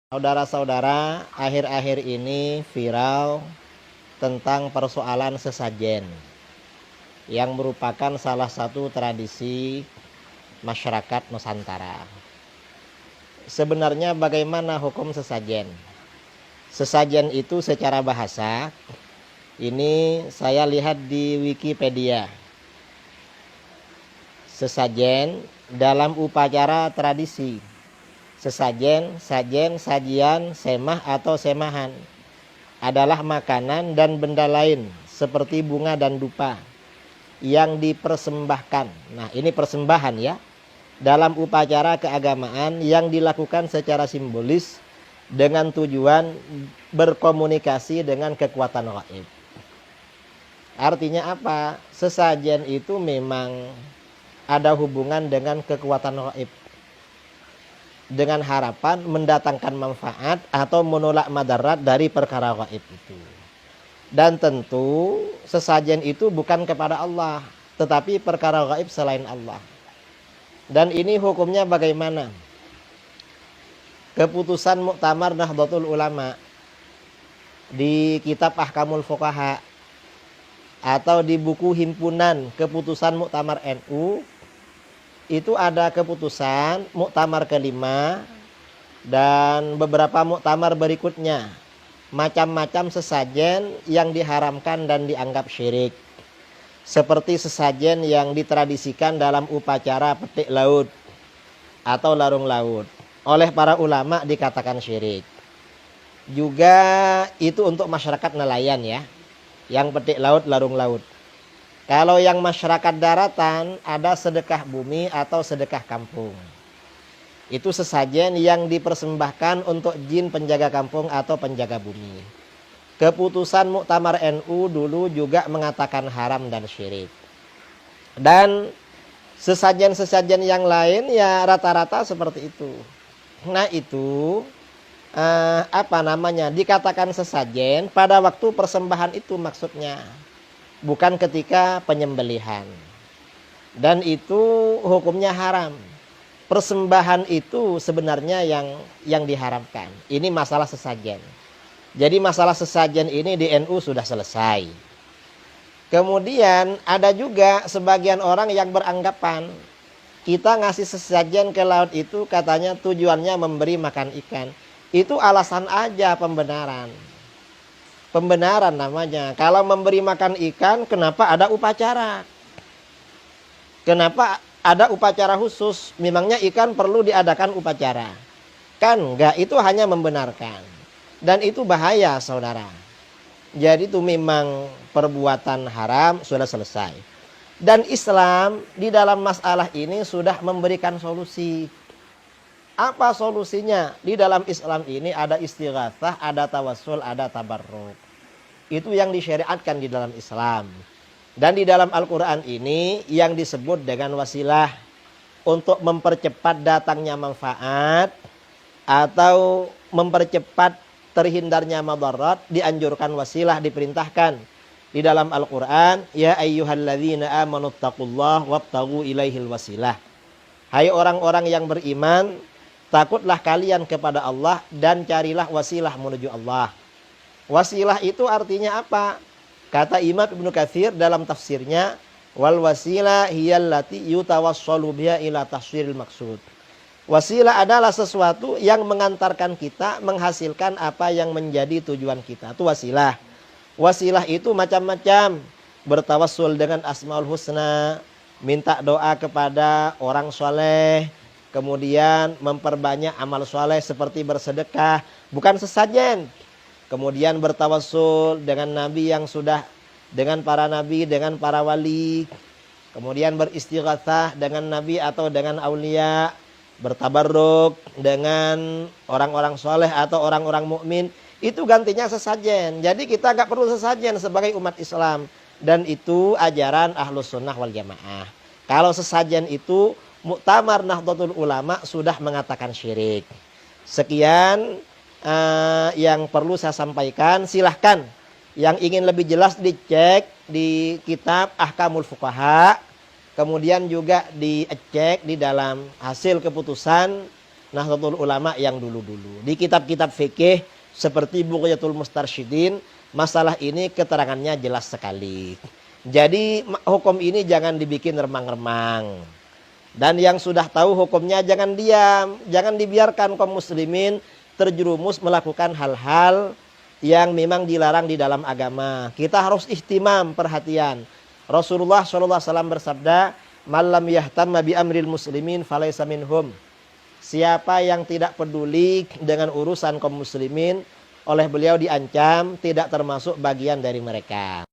Saudara-saudara, akhir-akhir ini viral tentang persoalan sesajen yang merupakan salah satu tradisi masyarakat Nusantara. Sebenarnya bagaimana hukum sesajen? Sesajen itu secara bahasa, ini saya lihat di Wikipedia. Sesajen dalam upacara tradisi. Sesajen, sajen, sajian, semah atau semahan adalah makanan dan benda lain seperti bunga dan dupa yang dipersembahkan. Nah, ini persembahan ya. Dalam upacara keagamaan yang dilakukan secara simbolis dengan tujuan berkomunikasi dengan kekuatan gaib. Artinya apa? Sesajen itu memang ada hubungan dengan kekuatan gaib, dengan harapan mendatangkan manfaat atau menolak madarat dari perkara gaib itu. Dan tentu sesajen itu bukan kepada Allah, tetapi perkara gaib selain Allah. Dan ini hukumnya bagaimana? Keputusan Muktamar Nahdlatul Ulama di kitab Ahkamul Fuqaha atau di buku himpunan keputusan Muktamar NU, itu ada keputusan muktamar kelima dan beberapa muktamar berikutnya. Macam-macam sesajen yang diharamkan dan dianggap syirik. Seperti sesajen yang ditradisikan dalam upacara petik laut atau larung laut. Oleh para ulama dikatakan syirik. Juga itu untuk masyarakat nelayan ya. Yang petik laut, larung laut. Kalau yang masyarakat daratan ada sedekah bumi atau sedekah kampung. Itu sesajen yang dipersembahkan untuk jin penjaga kampung atau penjaga bumi. Keputusan Muktamar NU dulu juga mengatakan haram dan syirik. Dan sesajen-sesajen yang lain ya rata-rata seperti itu. Nah itu dikatakan sesajen pada waktu persembahan itu maksudnya. Bukan ketika penyembelihan. Dan itu hukumnya haram. Persembahan itu sebenarnya yang diharamkan. Ini masalah sesajen. Jadi masalah sesajen ini di NU sudah selesai. Kemudian ada juga sebagian orang yang beranggapan kita ngasih sesajen ke laut itu katanya tujuannya memberi makan ikan. Itu alasan aja pembenaran. Pembenaran namanya. Kalau memberi makan ikan, kenapa ada upacara? Kenapa ada upacara khusus? Memangnya ikan perlu diadakan upacara? Kan enggak, itu hanya membenarkan. Dan itu bahaya saudara. Jadi itu memang perbuatan haram sudah selesai. Dan Islam di dalam masalah ini sudah memberikan solusi. Apa solusinya? Di dalam Islam ini ada istighatsah, ada tawassul, ada tabarruk. Itu yang disyariatkan di dalam Islam. Dan di dalam Al-Quran ini yang disebut dengan wasilah untuk mempercepat datangnya manfaat atau mempercepat terhindarnya madarat, dianjurkan wasilah, diperintahkan. Di dalam Al-Quran, ya ayyuhalladzina amanu taqullaha wabtaghu ilaihil wasilah. Hai orang-orang yang beriman, takutlah kalian kepada Allah dan carilah wasilah menuju Allah. Wasilah itu artinya apa? Kata Imam Ibnu Katsir dalam tafsirnya, wal wasilah hiyallati yutawassalu biha ila tahsiril maksud. Wasilah adalah sesuatu yang mengantarkan kita menghasilkan apa yang menjadi tujuan kita. Itu wasilah. Wasilah itu macam-macam. Bertawassul dengan Asmaul Husna, minta doa kepada orang soleh, kemudian memperbanyak amal soleh seperti bersedekah, bukan sesajen. Kemudian bertawassul dengan nabi yang sudah, dengan para nabi, dengan para wali. Kemudian beristighatsah dengan nabi atau dengan aulia. Bertabarruk dengan orang-orang soleh atau orang-orang mukmin. Itu gantinya sesajen. Jadi kita gak perlu sesajen sebagai umat Islam. Dan itu ajaran Ahlus Sunnah wal Jamaah. Kalau sesajen itu Muktamar Nahdlatul Ulama sudah mengatakan syirik. Sekian yang perlu saya sampaikan. Silahkan yang ingin lebih jelas dicek di kitab Ahkamul Fuqaha. Kemudian juga dicek di dalam hasil keputusan Nahdlatul Ulama yang dulu-dulu. Di kitab-kitab fikih seperti Bughyatul Mustarsyidin, masalah ini keterangannya jelas sekali. Jadi hukum ini jangan dibikin remang-remang. Dan yang sudah tahu hukumnya jangan diam, jangan dibiarkan kaum muslimin terjerumus melakukan hal-hal yang memang dilarang di dalam agama. Kita harus ihtimam, perhatian. Rasulullah SAW bersabda, "Malam yahtamma bi amril muslimin falaysa minhum." Siapa yang tidak peduli dengan urusan kaum muslimin, oleh beliau diancam tidak termasuk bagian dari mereka.